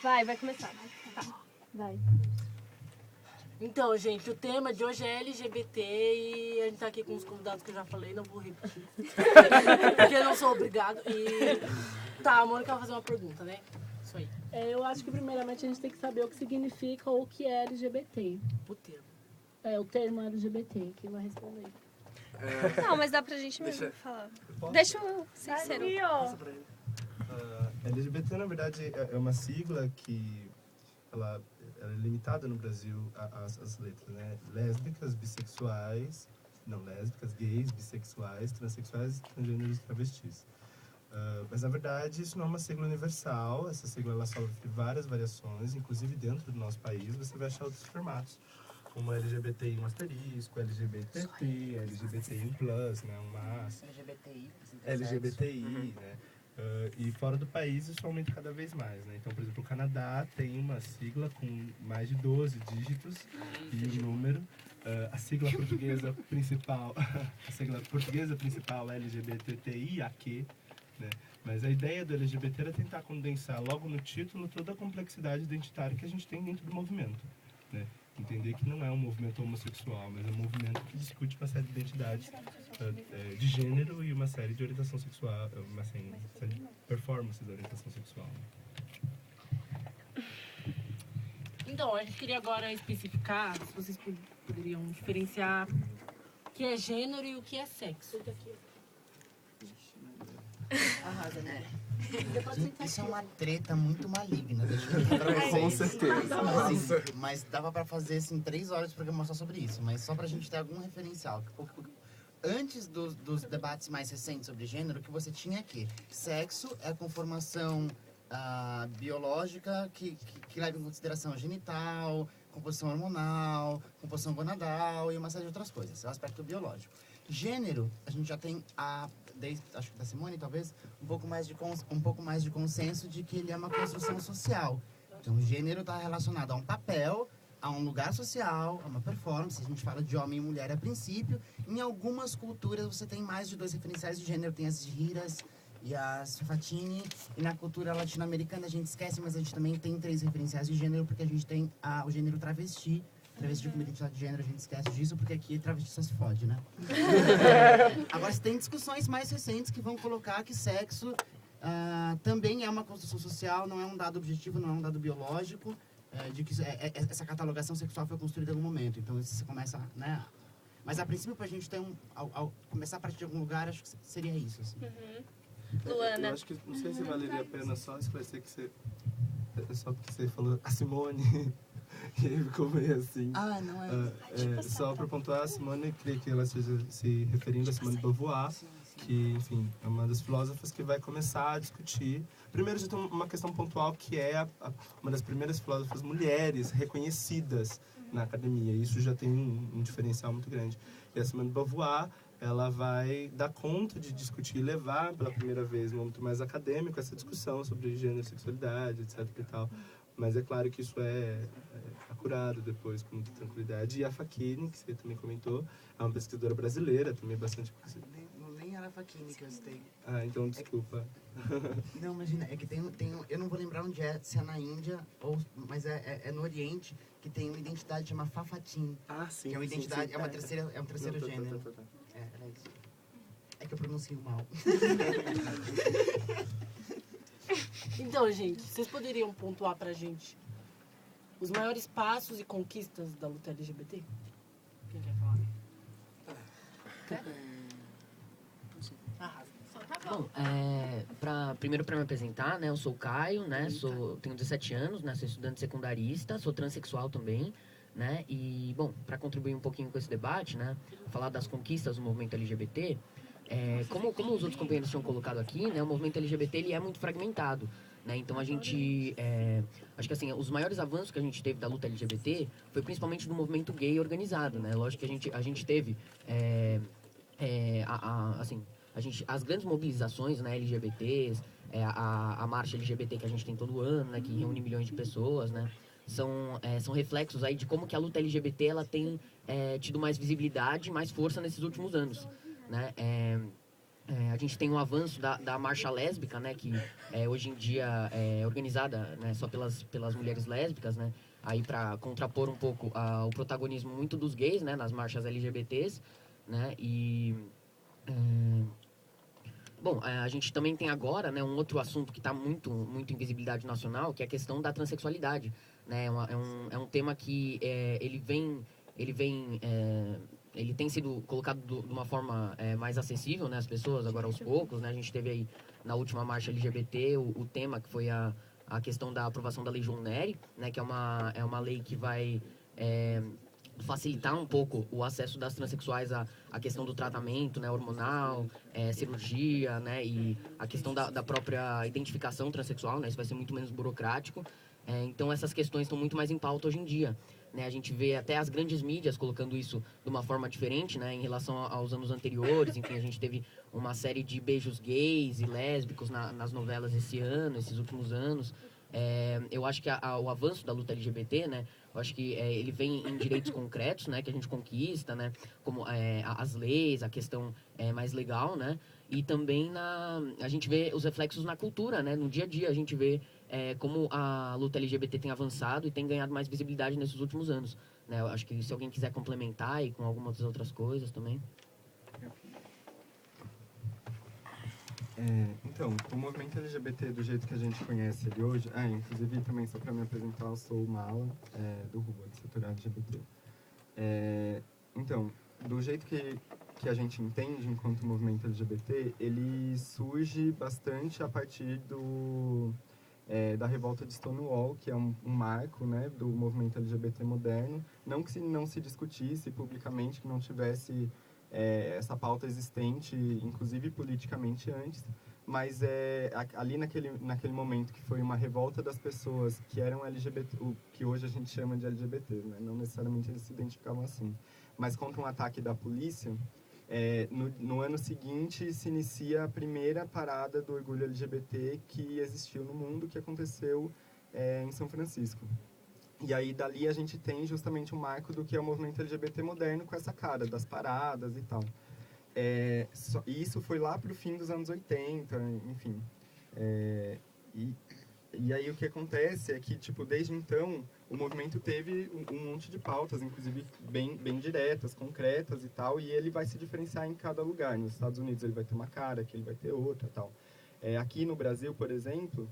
Vai começar. Tá. Vai. Então, gente, o tema de hoje é LGBT e a gente tá aqui com os convidados que eu já falei, não vou repetir. Porque eu não sou obrigado. E tá, a Mônica vai fazer uma pergunta, né? Isso aí. Eu acho que primeiramente a gente tem que saber o que significa ou o que é LGBT. O termo. O termo LGBT, quem vai responder? Não, mas dá pra gente mesmo falar. Deixa eu ser sincero. LGBT, na verdade, é uma sigla que ela é limitada no Brasil às letras, né? Lésbicas, bissexuais, gays, bissexuais, transexuais, transgêneros e travestis. Mas, na verdade, isso não é uma sigla universal. Essa sigla ela sofre várias variações, inclusive dentro do nosso país você vai achar outros formatos, como LGBTI um asterisco, LGBTT, LGBTI um plus, né? Um mas, LGBTI, né? E fora do país isso aumenta cada vez mais, né? Então, por exemplo, o Canadá tem uma sigla com mais de 12 dígitos e o número. A sigla portuguesa principal, é LGBTTIAQ, né? Mas a ideia do LGBT era tentar condensar logo no título toda a complexidade identitária que a gente tem dentro do movimento, né? Entender que não é um movimento homossexual, mas é um movimento que discute uma série de identidades de gênero e uma série de orientação sexual, uma série de performances da orientação sexual. Então, a gente queria agora especificar, se vocês poderiam diferenciar o que é gênero e o que é sexo. Arrasa, né? Isso é uma treta muito maligna, deixa eu dizer pra vocês. Com certeza. Mas dava pra fazer, assim, 3 horas de programa só sobre isso. Mas só pra gente ter algum referencial. Antes dos debates mais recentes sobre gênero, o que você tinha aqui? Sexo é a conformação biológica que leva em consideração genital, composição hormonal, composição gonadal e uma série de outras coisas. É o aspecto biológico. Gênero, a gente já tem desde, acho que da Simone, talvez, um pouco mais de consenso de que ele é uma construção social. Então, o gênero está relacionado a um papel, a um lugar social, a uma performance. A gente fala de homem e mulher a princípio. Em algumas culturas, você tem mais de 2 referenciais de gênero. Tem as giras e as fatini. E na cultura latino-americana, a gente esquece, mas a gente também tem 3 referenciais de gênero, porque a gente tem o gênero travesti. Travesti como identidade de gênero, a gente esquece disso, porque aqui travesti só se fode, né? Agora, tem discussões mais recentes que vão colocar que sexo também é uma construção social, não é um dado objetivo, não é um dado biológico, de que essa catalogação sexual foi construída em algum momento. Então, isso você começa, né? Mas, a princípio, pra gente ter começar a partir de algum lugar, acho que seria isso, assim. Luana. Eu acho que, não sei se valeria a pena só esclarecer que você... Só porque você falou a Simone... E aí ficou meio assim. Não é. Só para pontuar, a Simone, creio que ela esteja se referindo a Simone de Beauvoir, que, enfim, é uma das filósofas que vai começar a discutir. Primeiro, já tem uma questão pontual que é uma das primeiras filósofas mulheres reconhecidas na academia. Isso já tem um diferencial muito grande. E a Simone de Beauvoir, ela vai dar conta de discutir e levar pela primeira vez no âmbito mais acadêmico essa discussão sobre gênero, sexualidade, etc. e tal. Mas é claro que isso é acurado depois, com muita tranquilidade. E a Facchini, que você também comentou, é uma pesquisadora brasileira, também bastante... Nem era a Facchini que eu citei. Então desculpa. Não, imagina, é que tem eu não vou lembrar onde é, se é na Índia, mas é no Oriente, que tem uma identidade chamada Fafatin. Sim. Que é uma identidade, sim. é um terceiro gênero. Era isso. É que eu pronuncio mal. Então, gente, vocês poderiam pontuar pra gente os maiores passos e conquistas da luta LGBT? Quem quer falar? Bom, primeiro para me apresentar, né, eu sou o Caio, né, tenho 17 anos, né, sou estudante secundarista, sou transexual também, né, e, bom, para contribuir um pouquinho com esse debate, né, falar das conquistas do movimento LGBT, como os outros companheiros tinham colocado aqui, né, o movimento LGBT ele é muito fragmentado, né, então a gente, acho que assim, os maiores avanços que a gente teve da luta LGBT foi principalmente do movimento gay organizado, né, lógico que a gente teve, as grandes mobilizações, né, LGBTs, a marcha LGBT que a gente tem todo ano, né, que reúne milhões de pessoas, né, são reflexos aí de como que a luta LGBT ela tem tido mais visibilidade, mais força nesses últimos anos, né. A gente tem um avanço da marcha lésbica, né, que hoje em dia é organizada, né, só pelas mulheres lésbicas, né, aí para contrapor um pouco o protagonismo muito dos gays, né, nas marchas LGBTs, né, e bom, a gente também tem agora, né, um outro assunto que está muito em visibilidade nacional, que é a questão da transexualidade, né, é um tema que ele tem sido colocado de uma forma mais acessível, né, às pessoas, agora aos poucos, né, a gente teve aí na última marcha LGBT o tema que foi a questão da aprovação da Lei João Nery, né, que é uma lei que vai facilitar um pouco o acesso das transexuais à questão do tratamento, né, hormonal, cirurgia, né, e a questão da própria identificação transexual, né, isso vai ser muito menos burocrático. Então essas questões estão muito mais em pauta hoje em dia, né, a gente vê até as grandes mídias colocando isso de uma forma diferente, né, em relação aos anos anteriores. Enfim, a gente teve uma série de beijos gays e lésbicos nas novelas esses últimos anos. Eu acho que o avanço da luta LGBT, né, eu acho que ele vem em direitos concretos, né, que a gente conquista, né, como as leis, a questão mais legal, né, e também a gente vê os reflexos na cultura, né, no dia a dia a gente vê como a luta LGBT tem avançado e tem ganhado mais visibilidade nesses últimos anos, né. Eu acho que se alguém quiser complementar aí com algumas outras coisas também. Então, o movimento LGBT do jeito que a gente conhece ele hoje... inclusive também só para me apresentar, eu sou o Mala, do RUA, do setor LGBT. Então, do jeito que a gente entende enquanto movimento LGBT, ele surge bastante a partir da revolta de Stonewall, que é um marco, né, do movimento LGBT moderno. Não que não se discutisse publicamente, que não tivesse essa pauta existente, inclusive politicamente antes, mas ali naquele momento que foi uma revolta das pessoas que eram LGBT, o que hoje a gente chama de LGBT, né? Não necessariamente eles se identificavam assim, mas contra um ataque da polícia. No ano seguinte se inicia a primeira parada do orgulho LGBT que existiu no mundo, que aconteceu em São Francisco. E aí, dali, a gente tem justamente um marco do que é o movimento LGBT moderno, com essa cara das paradas e tal. E isso foi lá pro fim dos anos 80, enfim. E aí, o que acontece é que, tipo, desde então, o movimento teve um monte de pautas, inclusive bem diretas, concretas e tal, e ele vai se diferenciar em cada lugar. Nos Estados Unidos, ele vai ter uma cara, aqui ele vai ter outra e tal. Aqui no Brasil, por exemplo...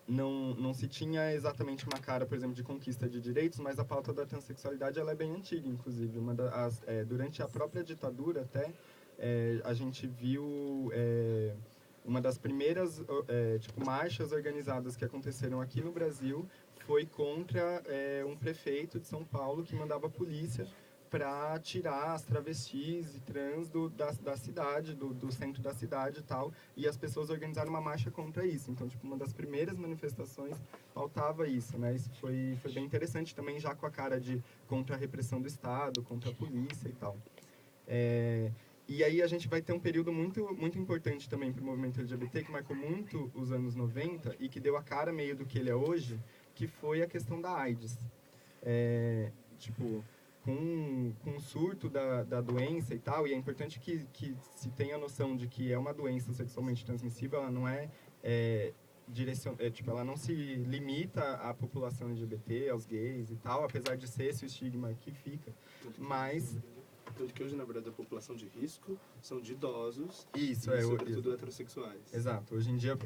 Não se tinha exatamente uma cara, por exemplo, de conquista de direitos, mas a pauta da transexualidade ela é bem antiga, inclusive. Durante a própria ditadura, até, a gente viu uma das primeiras marchas organizadas que aconteceram aqui no Brasil foi contra um prefeito de São Paulo que mandava a polícia para tirar as travestis e trans da cidade, do centro da cidade e tal, e as pessoas organizaram uma marcha contra isso. Então, tipo, uma das primeiras manifestações faltava isso, né? Isso foi bem interessante também, já com a cara de contra a repressão do Estado, contra a polícia e tal. E aí a gente vai ter um período muito importante também para o movimento LGBT, que marcou muito os anos 90 e que deu a cara meio do que ele é hoje, que foi a questão da AIDS. Com o surto da doença e tal, e é importante que se tenha a noção de que é uma doença sexualmente transmissível, ela não ela não se limita à população LGBT, aos gays e tal, apesar de ser esse o estigma que fica, mas... Tanto que hoje, na verdade, a população de risco são de idosos e sobretudo heterossexuais. Exato, hoje em dia,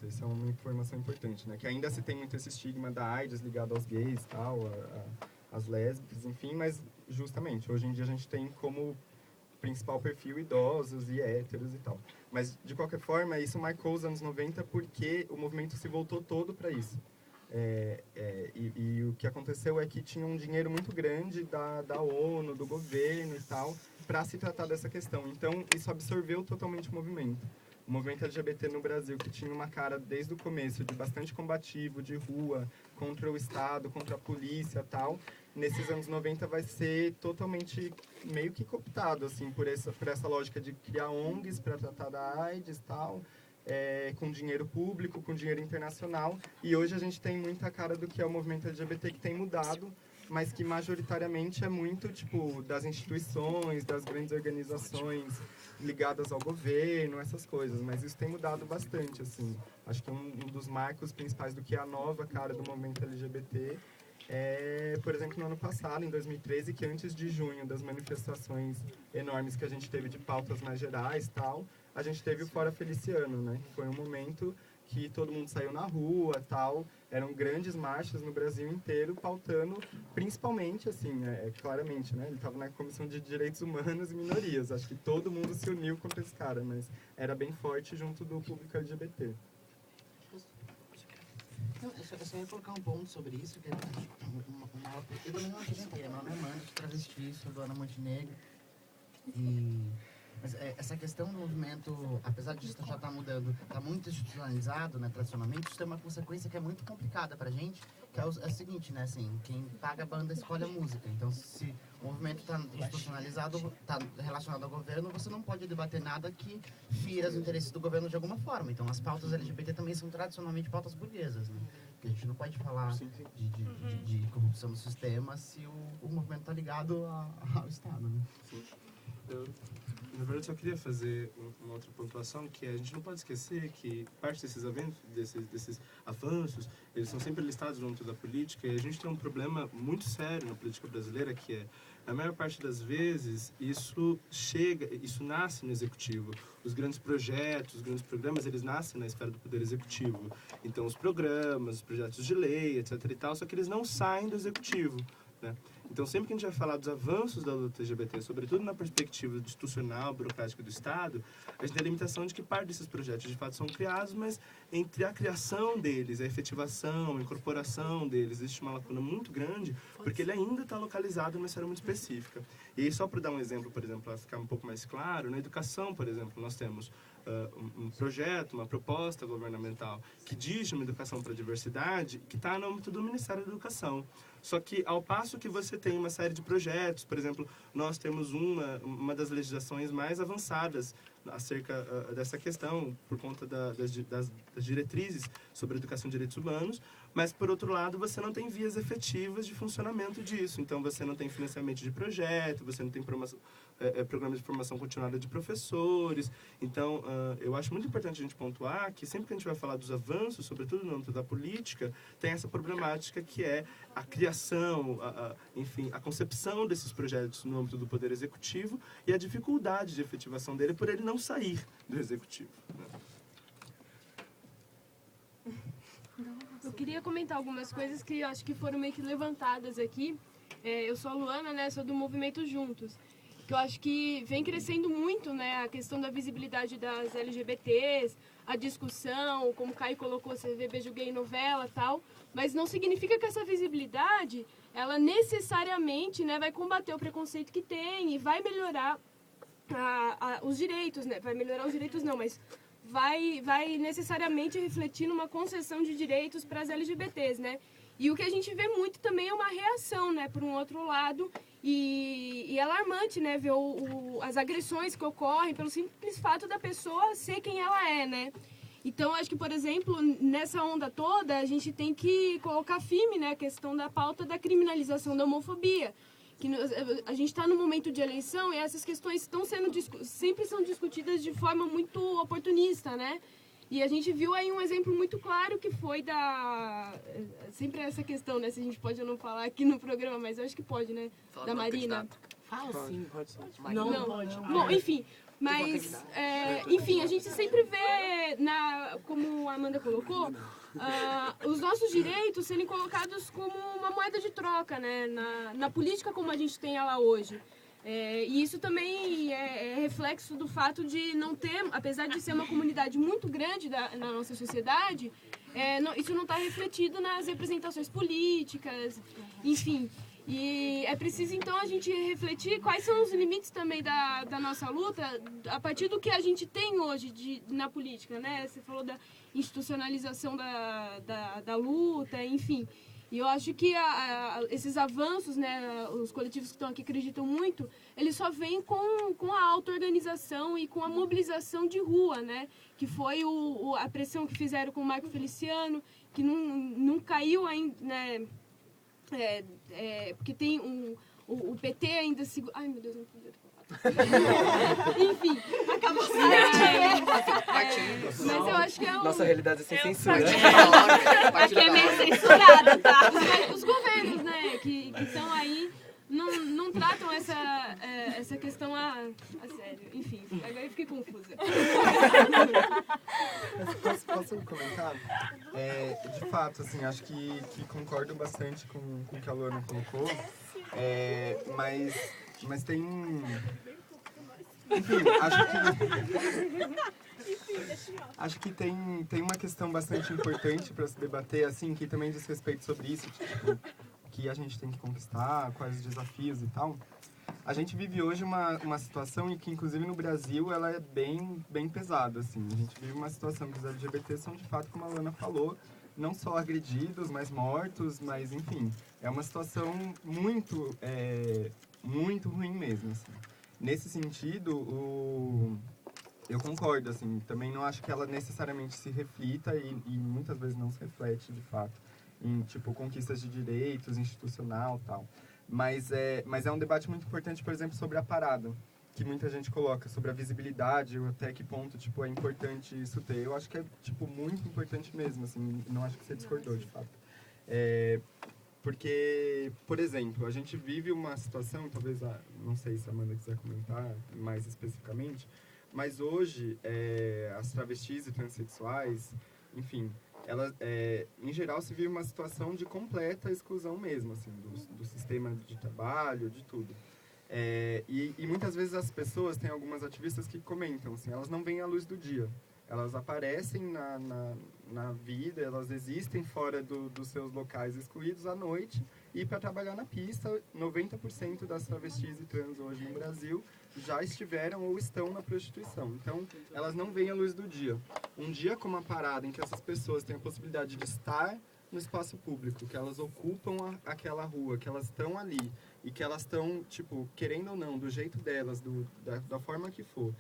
isso é uma informação importante, né? Que ainda se tem muito esse estigma da AIDS ligado aos gays e tal, as lésbicas, enfim, mas justamente, hoje em dia a gente tem como principal perfil idosos e héteros e tal. Mas, de qualquer forma, isso marcou os anos 90 porque o movimento se voltou todo para isso. E o que aconteceu é que tinha um dinheiro muito grande da ONU, do governo e tal, para se tratar dessa questão. Então, isso absorveu totalmente o movimento. O movimento LGBT no Brasil, que tinha uma cara desde o começo de bastante combativo, de rua, contra o Estado, contra a polícia e tal, nesses anos 90 vai ser totalmente meio que cooptado, assim, por essa lógica de criar ONGs para tratar da AIDS e tal, com dinheiro público, com dinheiro internacional. E hoje a gente tem muita cara do que é o movimento LGBT, que tem mudado mas que majoritariamente é muito, tipo, das instituições, das grandes organizações ligadas ao governo, essas coisas. Mas isso tem mudado bastante, assim. Acho que um dos marcos principais do que é a nova cara do movimento LGBT é, por exemplo, no ano passado, em 2013, que antes de junho, das manifestações enormes que a gente teve de pautas mais gerais e tal, a gente teve o Fora Feliciano, né? Foi um momento que todo mundo saiu na rua tal, eram grandes marchas no Brasil inteiro, pautando, principalmente, assim, claramente, né? Ele estava na Comissão de Direitos Humanos e Minorias, acho que todo mundo se uniu contra esse cara, mas era bem forte junto do público LGBT. Eu só ia colocar um ponto sobre isso, que é eu também não apresentei, meu nome é Mano, sou travesti, sou do Ana Montenegro. Mas essa questão do movimento, apesar de já estar mudando, está muito institucionalizado, né, tradicionalmente, isso tem uma consequência que é muito complicada pra gente, que é o seguinte, né, assim, quem paga a banda escolhe a música. Então, se o movimento está institucionalizado, está relacionado ao governo, você não pode debater nada que fira os interesses do governo de alguma forma. Então, as pautas LGBT também são tradicionalmente pautas burguesas, né? Porque a gente não pode falar de corrupção no sistema se o movimento está ligado ao Estado, né? Sim. Na verdade, só queria fazer uma outra pontuação, que a gente não pode esquecer que parte desses avanços, eles são sempre listados no âmbito da política, e a gente tem um problema muito sério na política brasileira, que é, na maior parte das vezes, isso nasce no executivo. Os grandes projetos, os grandes programas, eles nascem na esfera do poder executivo. Então, os programas, os projetos de lei, etc. e tal, só que eles não saem do executivo, né? Então, sempre que a gente vai falar dos avanços da luta LGBT, sobretudo na perspectiva institucional, burocrática do Estado, a gente tem a limitação de que parte desses projetos, de fato, são criados, mas entre a criação deles, a efetivação, a incorporação deles, existe uma lacuna muito grande, porque ele ainda está localizado numa esfera muito específica. E aí, só para dar um exemplo, por exemplo, para ficar um pouco mais claro, na educação, por exemplo, nós temos um projeto, uma proposta governamental que diz uma educação para a diversidade, que está no âmbito do Ministério da Educação. Só que, ao passo que você tem uma série de projetos, por exemplo, nós temos uma das legislações mais avançadas acerca dessa questão, por conta das diretrizes sobre a educação e direitos humanos, mas, por outro lado, você não tem vias efetivas de funcionamento disso. Então, você não tem financiamento de projeto, você não tem programas de formação continuada de professores. Então, eu acho muito importante a gente pontuar que sempre que a gente vai falar dos avanços, sobretudo no âmbito da política, tem essa problemática que é a criação, enfim, a concepção desses projetos no âmbito do Poder Executivo e a dificuldade de efetivação dele por ele não sair do Executivo, né? Eu queria comentar algumas coisas que eu acho que foram meio que levantadas aqui. Eu sou a Luana, né? Sou do Movimento Juntos. Que eu acho que vem crescendo muito, né? A questão da visibilidade das LGBTs, a discussão, como o Caio colocou, você vê Beijo Gay em novela e tal. Mas não significa que essa visibilidade, ela necessariamente, né, vai combater o preconceito que tem e vai melhorar os direitos, né? Vai melhorar os direitos não, mas vai necessariamente refletir numa concessão de direitos para as LGBTs, né? E o que a gente vê muito também é uma reação, né, por um outro lado, e é alarmante, né, ver as agressões que ocorrem pelo simples fato da pessoa ser quem ela é, né? Então, acho que, por exemplo, nessa onda toda, a gente tem que colocar firme, né, a questão da pauta da criminalização da homofobia. Que a gente está no momento de eleição e essas questões sempre são discutidas de forma muito oportunista, né? E a gente viu aí um exemplo muito claro que foi sempre essa questão, né? Se a gente pode ou não falar aqui no programa, mas eu acho que pode, né? Fala da do Marina. candidato. Fala sim. Não pode. Bom, enfim, mas, enfim, a gente sempre vê, como a Amanda colocou, os nossos direitos serem colocados como uma moeda de troca, né? Na política como a gente tem ela hoje. E isso também é reflexo do fato de não ter, apesar de ser uma comunidade muito grande na nossa sociedade, isso não está refletido nas representações políticas, enfim. E é preciso, então, a gente refletir quais são os limites também da nossa luta a partir do que a gente tem hoje na política, né? Você falou da institucionalização da luta, enfim. E eu acho que esses avanços, né, os coletivos que estão aqui acreditam muito, eles só vêm com a auto-organização e com a mobilização de rua, né? Que foi a pressão que fizeram com o Marco Feliciano, que não caiu ainda, né? porque tem o PT ainda segura... Ai, meu Deus, não podia ter falado. Enfim, acabou saindo. Mas eu acho que é Nossa realidade é sem censura. Aqui é meio censurada, tá? Mas os governos, né, que estão aí, não tratam essa questão a sério. Enfim, agora eu fiquei confusa. Posso comentar? De fato, assim, acho que concordo bastante com o que a Luana colocou. Mas tem... Enfim, acho que tem uma questão bastante importante para se debater, assim, que também diz respeito sobre isso, tipo, que a gente tem que conquistar, quais os desafios e tal. A gente vive hoje uma situação em que, inclusive no Brasil, ela é bem pesada, assim. A gente vive uma situação que os LGBTs são, de fato, como a Luana falou, não só agredidos, mas mortos, mas, enfim, é uma situação muito ruim mesmo, assim. Nesse sentido, eu concordo, assim, também não acho que ela necessariamente se reflita e muitas vezes não se reflete, de fato, em, tipo, conquistas de direitos, institucional e tal. Mas é um debate muito importante, por exemplo, sobre a parada, que muita gente coloca, sobre a visibilidade, até que ponto, tipo, é importante isso ter. Eu acho que é, tipo, muito importante mesmo, assim, não acho que você discordou, de fato. Porque, por exemplo, a gente vive uma situação, talvez, não sei se a Amanda quiser comentar mais especificamente, mas hoje as travestis e transexuais, enfim, elas, em geral, se vive uma situação de completa exclusão mesmo, assim, do sistema de trabalho, de tudo. E muitas vezes as pessoas, tem algumas ativistas que comentam, assim, elas não veem a luz do dia. Elas aparecem na vida, elas existem fora dos seus locais excluídos à noite e para trabalhar na pista, 90% das travestis e trans hoje no Brasil já estiveram ou estão na prostituição. Então, elas não veem a luz do dia. Um dia como a parada em que essas pessoas têm a possibilidade de estar no espaço público, que elas ocupam aquela rua, que elas estão ali e que elas estão, tipo, querendo ou não, do jeito delas, da forma que for,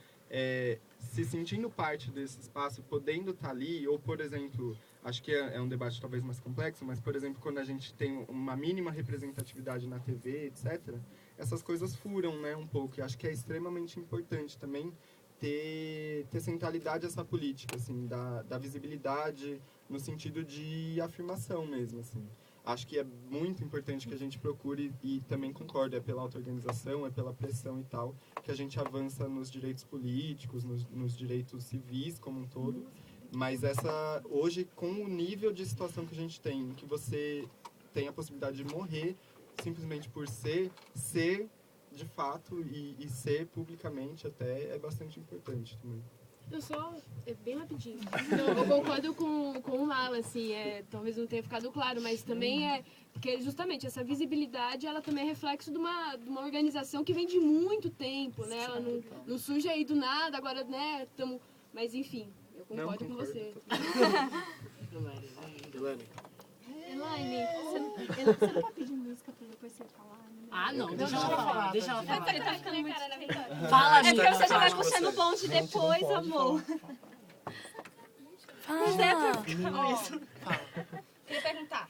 se sentindo parte desse espaço, podendo estar ali, ou, por exemplo, acho que é um debate talvez mais complexo, mas, por exemplo, quando a gente tem uma mínima representatividade na TV, etc., essas coisas furam, né, um pouco. E acho que é extremamente importante também ter centralidade essa política, assim, da visibilidade no sentido de afirmação mesmo, assim. Acho que é muito importante que a gente procure, e também concordo, é pela auto-organização, é pela pressão e tal, que a gente avança nos direitos políticos, nos direitos civis como um todo. Mas hoje, com o nível de situação que a gente tem, em que você tem a possibilidade de morrer simplesmente por ser de fato e ser publicamente até, é bastante importante também. Eu só, bem rapidinho, eu concordo com o Lala, assim, talvez não tenha ficado claro, mas também porque justamente essa visibilidade, ela também é reflexo de uma organização que vem de muito tempo, né, ela não surge aí do nada, agora, né, mas enfim, eu concordo com você. Elaine, você não pode pedir música pra depois você falar, né? Ah, não, deixa ela falar, deixa ela falar. Você tá ficando muito difícil. Fala, É porque amiga. você já vai puxando o bonde depois, amor. Mas queria perguntar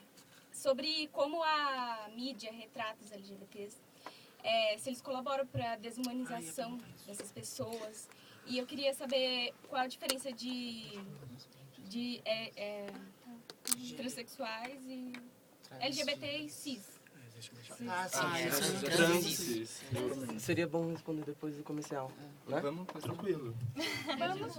sobre como a mídia retrata os LGBTs, se eles colaboram para a desumanização dessas pessoas. E eu queria saber qual a diferença de transexuais e LGBT e cis. Trans. Seria bom responder depois do comercial, né? Vamos, tranquilo. Vamos